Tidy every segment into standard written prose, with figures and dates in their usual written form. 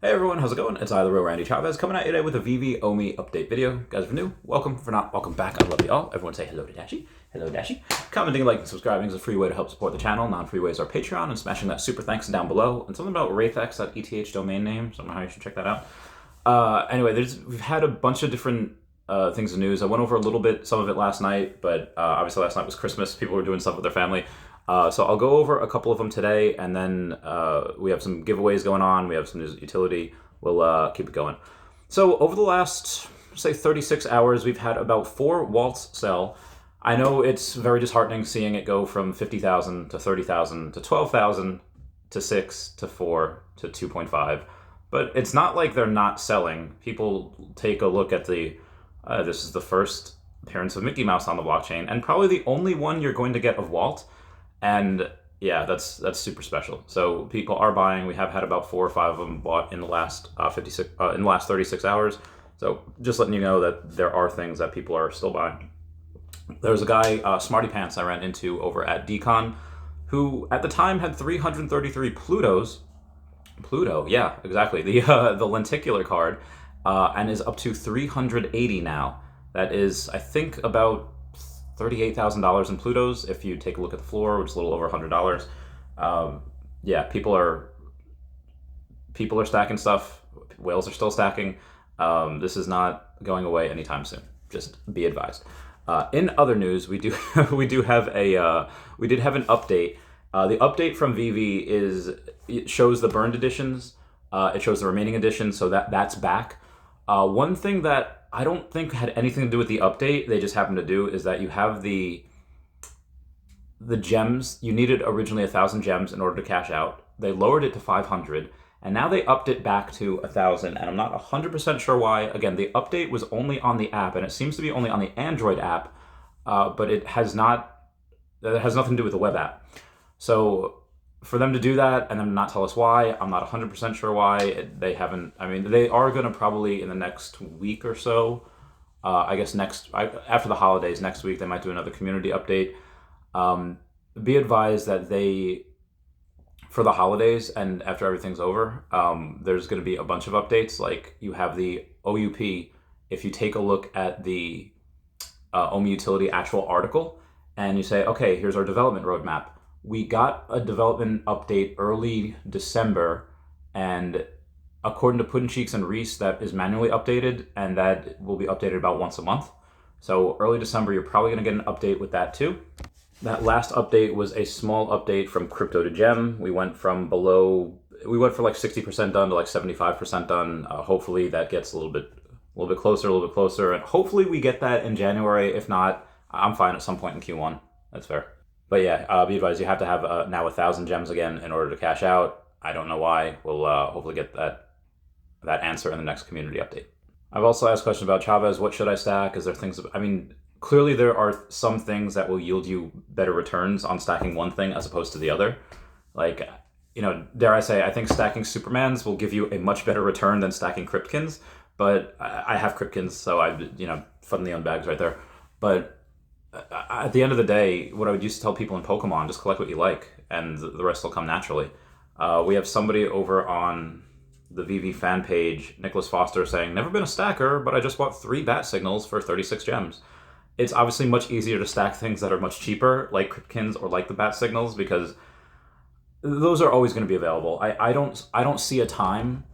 Hey everyone, how's it going? It's I, the real Randy Chavez, coming at you today with a Vivi OMI update video. Guys, if you're new, welcome. If you're not, welcome back. I love you all. Everyone say hello to Dashi. Hello, Dashi. Commenting, liking, subscribing is a free way to help support the channel. Non-free ways are Patreon and smashing that super thanks down below. And something about Wraithx, that ETH domain name. Somehow you should check that out. Anyway, we've had a bunch of different things in news. I went over a little bit, some of it last night, but obviously last night was Christmas. People were doing stuff with their family. So I'll go over a couple of them today, and then we have some giveaways going on. We have some news utility. We'll keep it going. So over the last, say, 36 hours, we've had about 4 waltz sell. I know it's very disheartening seeing it go from 50,000 to 30,000 to 12,000 to 6 to 4 to 2.5. But it's not like they're not selling. People take a look at this is the first appearance of Mickey Mouse on the blockchain, and probably the only one you're going to get of Walt. And yeah, that's super special. So people are buying. We have had about 4 or 5 of them bought in the last 36 hours. So just letting you know that there are things that people are still buying. There's a guy, Smarty Pants, I ran into over at Decon, who at the time had 333 Plutos. Pluto, yeah, exactly. The lenticular card, and is up to 380 now. That is, I think, about $38,000 in Plutos if you take a look at the floor, which is a little over $100. Yeah, people are stacking stuff. Whales are still stacking. This is not going away anytime soon. Just be advised. In other news, we did have an update. The update from Vivi it shows the burned editions. It shows the remaining editions, so that's back. One thing that I don't think had anything to do with the update, they just happened to do, is that you have the gems. You needed originally 1,000 gems in order to cash out. They lowered it to 500, and now they upped it back to 1,000, and I'm not 100% sure why. Again, the update was only on the app, and it seems to be only on the Android app, but it has nothing to do with the web app. So for them to do that and then not tell us why, I'm not 100% sure why. They haven't. I mean, they are going to probably in the next week or so, I guess after the holidays next week, they might do another community update. Be advised that for the holidays and after everything's over, there's going to be a bunch of updates. Like you have the OUP. If you take a look at the OMI utility actual article and you say, okay, here's our development roadmap. We got a development update early December, and according to Puddin' Cheeks and Reese, that is manually updated, and that will be updated about once a month. So early December, you're probably going to get an update with that too. That last update was a small update from crypto to gem. We went from like 60% done to like 75% done. Hopefully that gets a little bit closer, and hopefully we get that in January. If not, I'm fine at some point in Q1. That's fair. But yeah, be advised, you have to have now 1,000 gems again in order to cash out. I don't know why. We'll hopefully get that answer in the next community update. I've also asked questions about Chavez. What should I stack? Is there things? I mean, clearly there are some things that will yield you better returns on stacking one thing as opposed to the other. Like, dare I say, I think stacking Supermans will give you a much better return than stacking Cryptkins. But I have Cryptkins, so foot in the own bags right there. But at the end of the day, what I would used to tell people in Pokemon, just collect what you like, and the rest will come naturally. We have somebody over on the Vivi fan page, Nicholas Foster, saying, never been a stacker, but I just bought 3 bat signals for 36 gems. It's obviously much easier to stack things that are much cheaper, like Cryptkins or like the bat signals, because those are always going to be available. I don't see a time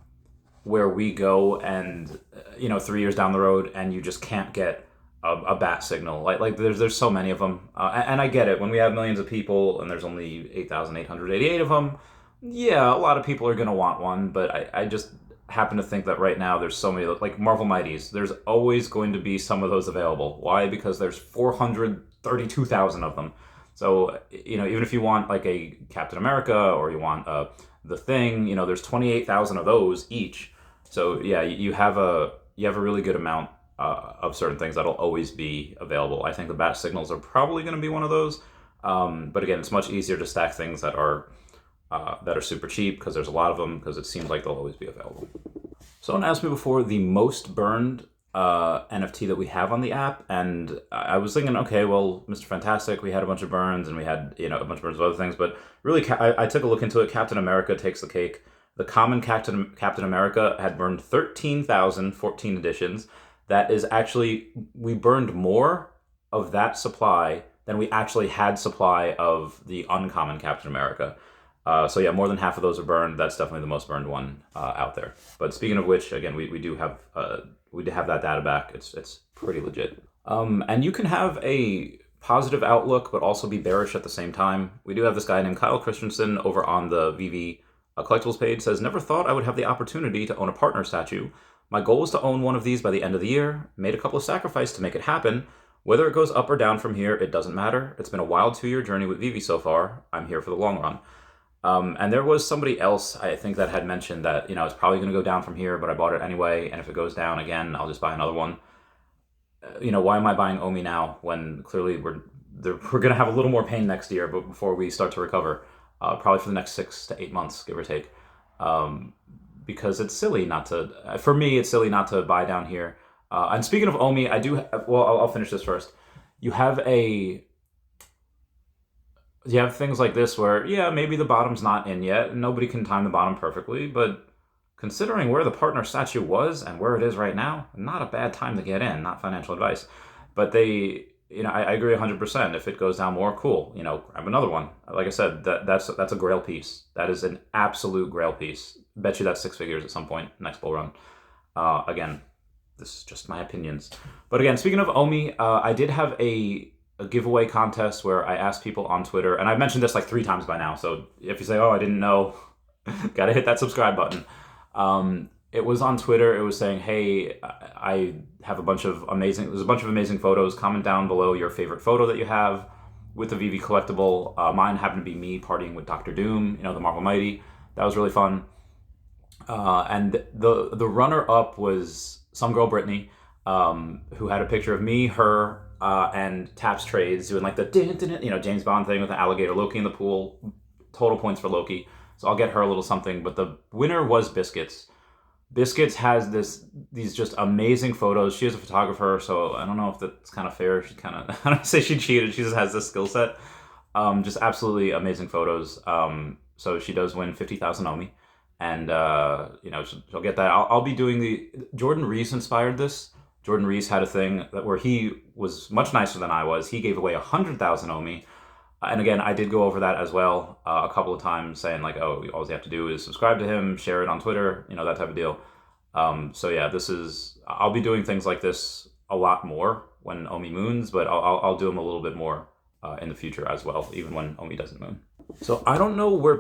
where we go and 3 years down the road and you just can't get a bat signal. Like there's so many of them, and I get it. When we have millions of people and there's only 8,888 of them, yeah, a lot of people are going to want one. But I just happen to think that right now there's so many, like Marvel Mighties, there's always going to be some of those available. Why? Because there's 432,000 of them. So even if you want like a Captain America or you want the Thing, there's 28,000 of those each. So yeah, you have a really good amount of certain things that'll always be available. I think the bat signals are probably going to be one of those. But again, it's much easier to stack things that are super cheap because there's a lot of them, because it seems like they'll always be available. Someone asked me before the most burned NFT that we have on the app, and I was thinking, okay, well, Mr. Fantastic, we had a bunch of burns, and we had a bunch of burns of other things, but really, I took a look into it. Captain America takes the cake. The common Captain America had burned 13,014 editions. That is actually, we burned more of that supply than we actually had supply of the uncommon Captain America. So yeah, more than half of those are burned. That's definitely the most burned one out there. But speaking of which, again, we do have that data back. It's pretty legit. And you can have a positive outlook, but also be bearish at the same time. We do have this guy named Kyle Christensen over on the Vivi collectibles page, says, never thought I would have the opportunity to own a partner statue. My goal is to own one of these by the end of the year. Made a couple of sacrifices to make it happen. Whether it goes up or down from here, it doesn't matter. It's been a wild 2-year journey with Vivi so far. I'm here for the long run. And there was somebody else, I think, that had mentioned that, it's probably going to go down from here, but I bought it anyway. And if it goes down again, I'll just buy another one. Why am I buying OMI now when clearly we're going to have a little more pain next year, but before we start to recover, probably for the next 6 to 8 months, give or take. Because it's silly not to, for me, it's silly not to buy down here. And speaking of OMI, I'll finish this first. You have things like this where, yeah, maybe the bottom's not in yet. Nobody can time the bottom perfectly, but considering where the partner statue was and where it is right now, not a bad time to get in, not financial advice. But I agree 100%. If it goes down more, cool. Grab another one. Like I said, that's a grail piece. That is an absolute grail piece. Bet you that's 6 figures at some point, next bull run. Again, this is just my opinions. But again, speaking of OMI, I did have a giveaway contest where I asked people on Twitter, and I've mentioned this like 3 times by now, so if you say, oh, I didn't know, gotta hit that subscribe button. It was on Twitter. It was saying, hey, I have there's a bunch of amazing photos. Comment down below your favorite photo that you have with the Vivi collectible. Mine happened to be me partying with Dr. Doom, the Marvel Mighty. That was really fun. And the runner-up was some girl, Brittany, who had a picture of me, her, and Taps Trades doing like the James Bond thing with the alligator Loki in the pool. Total points for Loki. So I'll get her a little something. But the winner was Biscuits. Biscuits has these just amazing photos. She is a photographer, so I don't know if that's kind of fair. She kind of, I don't say she cheated. She just has this skill set. Just absolutely amazing photos. So she does win 50,000 OMI. And, she'll get that. I'll be doing Jordan Reese inspired this. Jordan Reese had a thing where he was much nicer than I was. He gave away 100,000 OMI. And again, I did go over that as well a couple of times, saying like, oh, all you have to do is subscribe to him, share it on Twitter, that type of deal. So yeah, I'll be doing things like this a lot more when OMI moons, but I'll do them a little bit more in the future as well, even when OMI doesn't moon. So I don't know where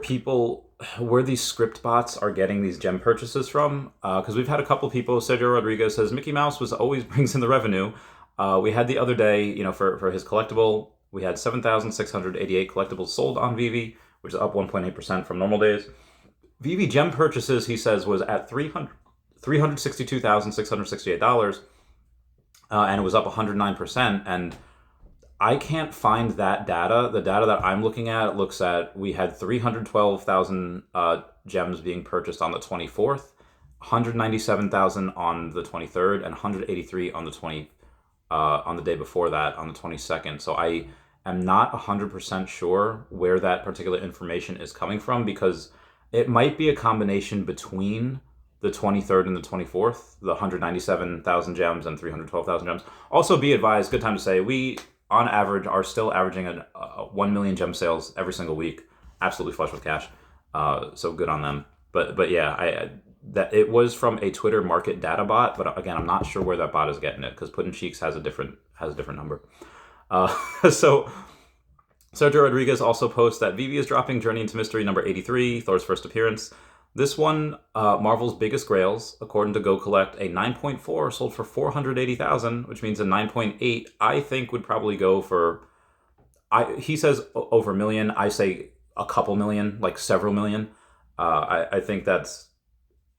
these script bots are getting these gem purchases from, because we've had a couple people. Sergio Rodriguez says Mickey Mouse always brings in the revenue. We had the other day, for his collectible, we had 7,688 collectibles sold on Vivi, which is up 1.8% from normal days. Vivi gem purchases, he says, was at $362,668, and it was up 109%. And I can't find that data. The data that I'm looking at looks at, we had 312,000 gems being purchased on the 24th, 197,000 on the 23rd, and 183 on the day before that, on the 22nd. So I am not 100% sure where that particular information is coming from, because it might be a combination between the 23rd and the 24th, the 197,000 gems and 312,000 gems. Also, be advised, good time to say, we on average are still averaging 1 million gem sales every single week. Absolutely flush with cash. So good on them. But yeah, that it was from a Twitter market data bot, but again, I'm not sure where that bot is getting it, because Puddin' Cheeks has a different number. So Sergio Rodriguez also posts that Vivi is dropping Journey into Mystery number 83, Thor's first appearance. This one, Marvel's biggest grails, according to Go Collect, a 9.4 sold for 480,000, which means a 9.8 I think would probably go for, he says over a million. I say a couple million, like several million. I think that's,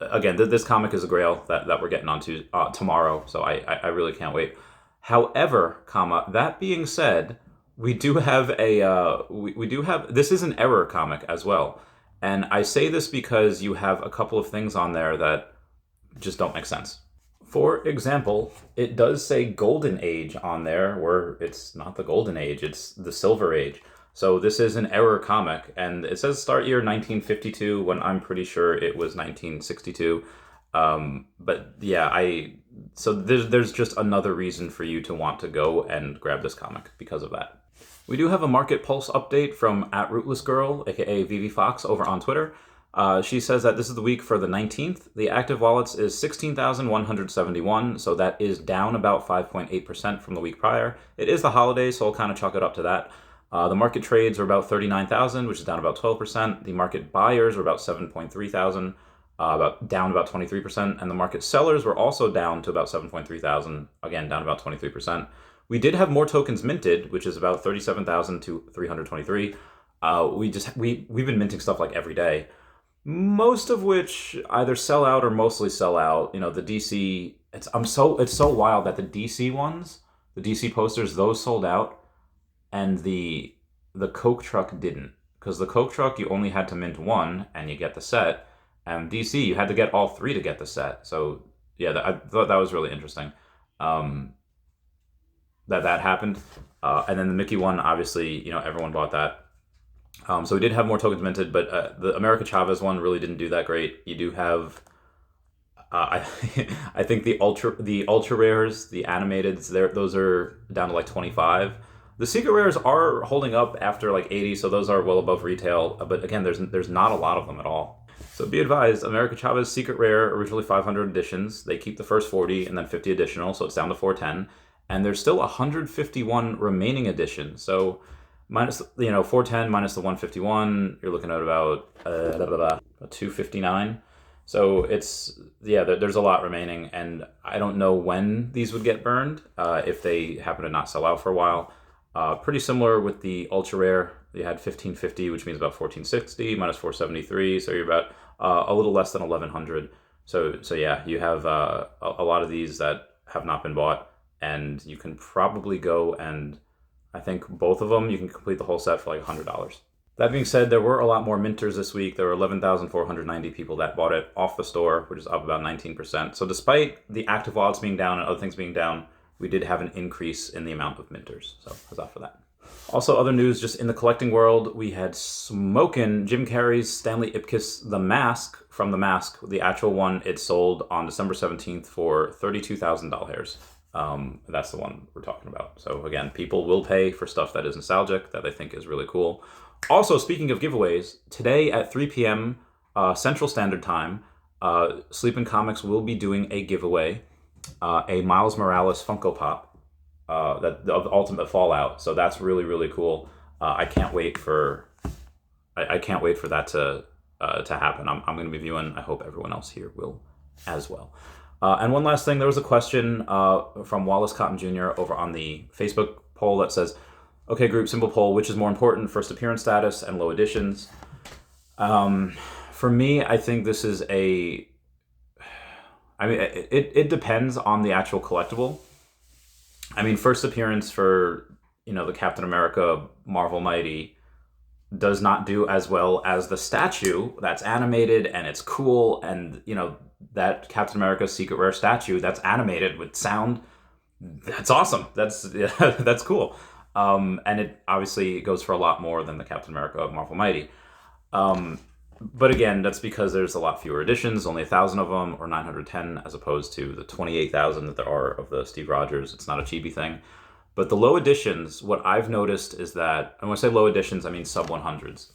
again, this comic is a grail that we're getting onto tomorrow, so I really can't wait. However, that being said, we do have this is an error comic as well. And I say this because you have a couple of things on there that just don't make sense. For example, it does say Golden Age on there, where it's not the Golden Age, it's the Silver Age. So this is an error comic, and it says start year 1952 when I'm pretty sure it was 1962. But yeah, so there's just another reason for you to want to go and grab this comic because of that. We do have a market pulse update from @rootlessgirl, aka Vivi Fox, over on Twitter. She says that this is the week for the 19th. The active wallets is 16,171, so that is down about 5.8% from the week prior. It is the holiday, so I'll kind of chalk it up to that. The market trades are about 39,000, which is down about 12%. The market buyers are about 7.3 thousand, down about 23%. And the market sellers were also down to about 7.3 thousand, again, down about 23%. We did have more tokens minted, which is about 37,000 to 323. We've been minting stuff like every day, most of which either sell out or mostly sell out. You know, the DC, it's so wild that the DC ones, the DC posters, those sold out, and the Coke truck didn't, because the Coke truck you only had to mint one and you get the set, and DC you had to get all three to get the set. So yeah, I thought that was really interesting. That happened, and then the Mickey one, obviously, you know, everyone bought that. So we did have more tokens minted, but the America Chavez one really didn't do that great. You do have, I I think the ultra rares, the animateds, those are down to like 25. The secret rares are holding up after like 80, so those are well above retail. But again, there's not a lot of them at all. So be advised, America Chavez secret rare, originally 500 editions. They keep the first 40 and then 50 additional, so it's down to 410. And there's still 151 remaining editions. So minus, 410 minus the 151, you're looking at about 259. So there's a lot remaining, and I don't know when these would get burned, if they happen to not sell out for a while. Pretty similar with the ultra rare. You had 1550, which means about 1460 minus 473, so you're about a little less than 1100. So yeah, you have a lot of these that have not been bought, and you can probably go and, I think both of them, you can complete the whole set for like $100. That being said, there were a lot more minters this week. There were 11,490 people that bought it off the store, which is up about 19%. So despite the active wallets being down and other things being down, we did have an increase in the amount of minters. So huzzah for that. Also, other news just in the collecting world, we had smokin' Jim Carrey's Stanley Ipkiss The Mask from The Mask. The actual one, it sold on December 17th for $32,000. That's the one we're talking about. So again, people will pay for stuff that is nostalgic, that they think is really cool. Also, speaking of giveaways, today at 3 p.m. Central Standard Time, Sleepin' Comics will be doing a giveaway, a Miles Morales Funko Pop, of the Ultimate Fallout. So that's really, really cool. I can't wait for that to happen. I'm going to be viewing. I hope everyone else here will as well. And one last thing, there was a question from Wallace Cotton Jr. over on the Facebook poll that says, okay, group, simple poll, which is more important, first appearance status and low editions? For me, I think this is it depends on the actual collectible. I mean, first appearance for, the Captain America Marvel Mighty does not do as well as the statue that's animated and it's cool, and, that Captain America Secret Rare statue that's animated with sound, that's awesome. That's cool. And it obviously goes for a lot more than the Captain America Marvel Mighty. But again, that's because there's a lot fewer editions, only 1,000 of them, or 910, as opposed to the 28,000 that there are of the Steve Rogers. It's not a chibi thing. But the low editions, what I've noticed is that, and when I say low editions, I mean sub 100s,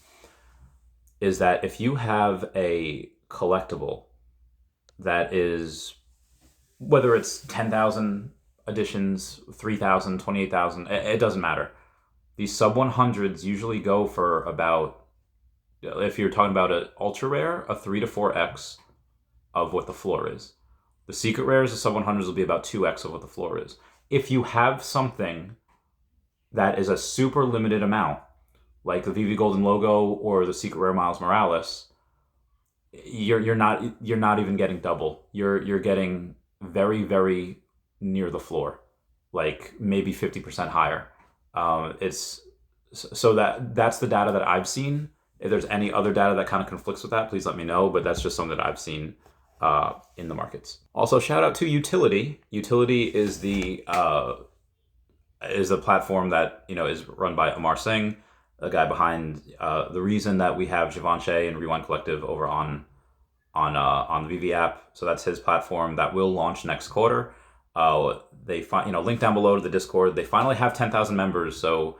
is that if you have a collectible that is, whether it's 10,000 editions, 3,000, 28,000, it doesn't matter. These sub 100s usually go for about, if you're talking about an ultra rare, a 3 to 4x of what the floor is. The secret rares, the sub 100s will be about 2x of what the floor is. If you have something that is a super limited amount, like the Vivi Golden logo or the secret rare Miles Morales, you're not even getting double. You're getting very, very near the floor, like maybe 50% higher. That's the data that I've seen. If there's any other data that kind of conflicts with that, please let me know. But that's just something that I've seen in the markets. Also, shout out to Utility. Utility is the platform that is run by Amar Singh. the guy behind the reason that we have Givenchy and Rewind Collective over on the Vivi app. So that's his platform that will launch next quarter. Link down below to the Discord. They finally have 10,000 members. So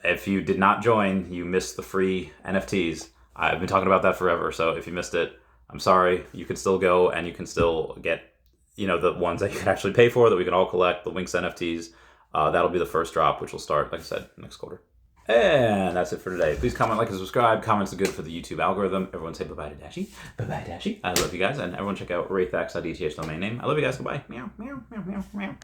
if you did not join, you missed the free NFTs. I've been talking about that forever. So if you missed it, I'm sorry. You can still go and you can still get, the ones that you can actually pay for that we can all collect, the Winx NFTs. That'll be the first drop, which will start, like I said, next quarter. And that's it for today. Please comment, like, and subscribe. Comments are good for the YouTube algorithm. Everyone say bye-bye to Dashi. Bye-bye, Dashi. I love you guys. And everyone check out wraithax.eth domain name. I love you guys. Goodbye. Meow, meow, meow, meow, meow.